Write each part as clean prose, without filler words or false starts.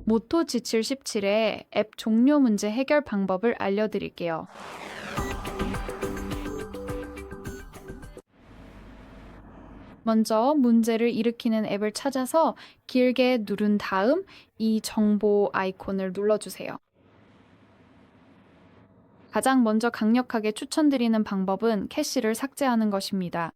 모토 지칠 17의 앱 종료 문제 해결 방법을 알려드릴게요. 먼저 문제를 일으키는 앱을 찾아서 길게 누른 다음 이 정보 아이콘을 눌러주세요. 가장 먼저 강력하게 추천드리는 방법은 캐시를 삭제하는 것입니다.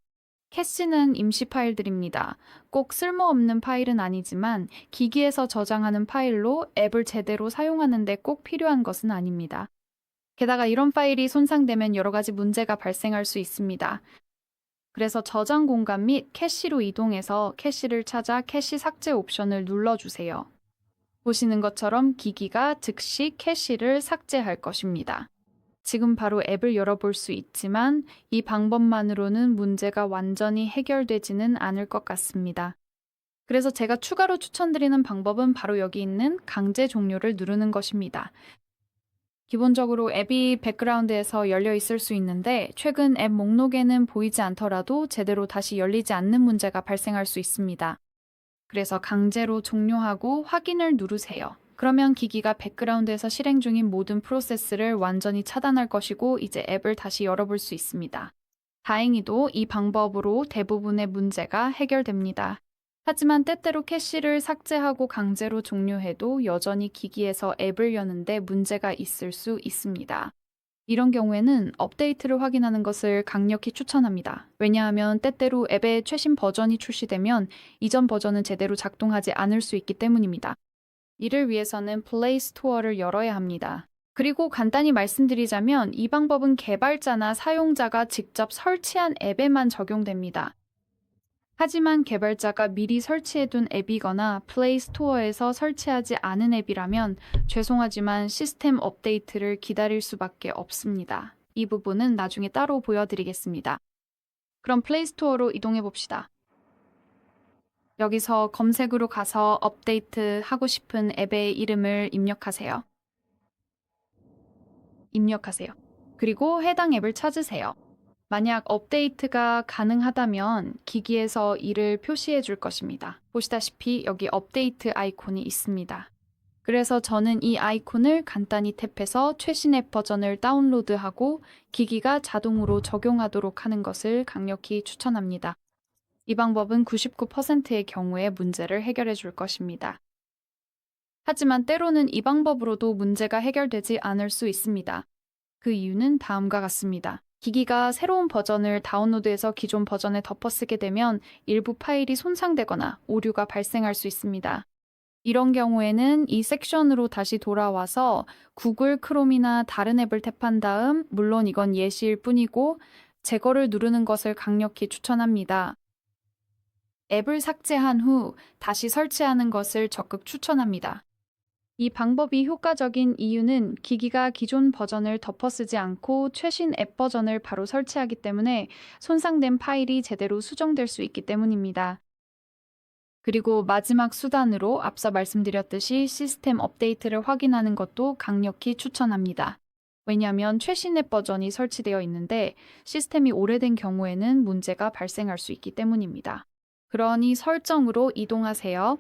캐시는 임시 파일들입니다. 꼭 쓸모없는 파일은 아니지만 기기에서 저장하는 파일로 앱을 제대로 사용하는 데 꼭 필요한 것은 아닙니다. 게다가 이런 파일이 손상되면 여러 가지 문제가 발생할 수 있습니다. 그래서 저장 공간 및 캐시로 이동해서 캐시를 찾아 캐시 삭제 옵션을 눌러주세요. 보시는 것처럼 기기가 즉시 캐시를 삭제할 것입니다. 지금 바로 앱을 열어볼 수 있지만 이 방법만으로는 문제가 완전히 해결되지는 않을 것 같습니다. 그래서 제가 추가로 추천드리는 방법은 바로 여기 있는 강제 종료를 누르는 것입니다. 기본적으로 앱이 백그라운드에서 열려 있을 수 있는데 최근 앱 목록에는 보이지 않더라도 제대로 다시 열리지 않는 문제가 발생할 수 있습니다. 그래서 강제로 종료하고 확인을 누르세요. 그러면 기기가 백그라운드에서 실행 중인 모든 프로세스를 완전히 차단할 것이고 이제 앱을 다시 열어볼 수 있습니다. 다행히도 이 방법으로 대부분의 문제가 해결됩니다. 하지만 때때로 캐시를 삭제하고 강제로 종료해도 여전히 기기에서 앱을 여는데 문제가 있을 수 있습니다. 이런 경우에는 업데이트를 확인하는 것을 강력히 추천합니다. 왜냐하면 때때로 앱의 최신 버전이 출시되면 이전 버전은 제대로 작동하지 않을 수 있기 때문입니다. 이를 위해서는 플레이 스토어를 열어야 합니다. 그리고 간단히 말씀드리자면 이 방법은 개발자나 사용자가 직접 설치한 앱에만 적용됩니다. 하지만 개발자가 미리 설치해둔 앱이거나 플레이 스토어에서 설치하지 않은 앱이라면 죄송하지만 시스템 업데이트를 기다릴 수밖에 없습니다. 이 부분은 나중에 따로 보여드리겠습니다. 그럼 플레이 스토어로 이동해 봅시다. 여기서 검색으로 가서 업데이트 하고 싶은 앱의 이름을 입력하세요. 그리고 해당 앱을 찾으세요. 만약 업데이트가 가능하다면 기기에서 이를 표시해 줄 것입니다. 보시다시피 여기 업데이트 아이콘이 있습니다. 그래서 저는 이 아이콘을 간단히 탭해서 최신 앱 버전을 다운로드하고 기기가 자동으로 적용하도록 하는 것을 강력히 추천합니다. 이 방법은 99%의 경우에 문제를 해결해 줄 것입니다. 하지만 때로는 이 방법으로도 문제가 해결되지 않을 수 있습니다. 그 이유는 다음과 같습니다. 기기가 새로운 버전을 다운로드해서 기존 버전에 덮어쓰게 되면 일부 파일이 손상되거나 오류가 발생할 수 있습니다. 이런 경우에는 이 섹션으로 다시 돌아와서 구글 크롬이나 다른 앱을 탭한 다음, 물론 이건 예시일 뿐이고 제거를 누르는 것을 강력히 추천합니다. 앱을 삭제한 후 다시 설치하는 것을 적극 추천합니다. 이 방법이 효과적인 이유는 기기가 기존 버전을 덮어쓰지 않고 최신 앱 버전을 바로 설치하기 때문에 손상된 파일이 제대로 수정될 수 있기 때문입니다. 그리고 마지막 수단으로 앞서 말씀드렸듯이 시스템 업데이트를 확인하는 것도 강력히 추천합니다. 왜냐하면 최신 앱 버전이 설치되어 있는데 시스템이 오래된 경우에는 문제가 발생할 수 있기 때문입니다. 그러니 설정으로 이동하세요.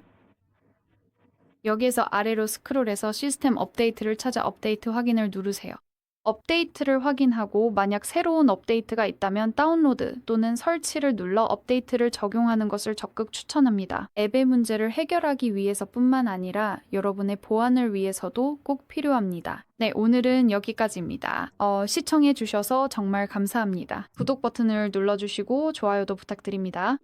여기에서 아래로 스크롤해서 시스템 업데이트를 찾아 업데이트 확인을 누르세요. 업데이트를 확인하고 만약 새로운 업데이트가 있다면 다운로드 또는 설치를 눌러 업데이트를 적용하는 것을 적극 추천합니다. 앱의 문제를 해결하기 위해서뿐만 아니라 여러분의 보안을 위해서도 꼭 필요합니다. 네, 오늘은 여기까지입니다. 시청해 주셔서 정말 감사합니다. 구독 버튼을 눌러주시고 좋아요도 부탁드립니다.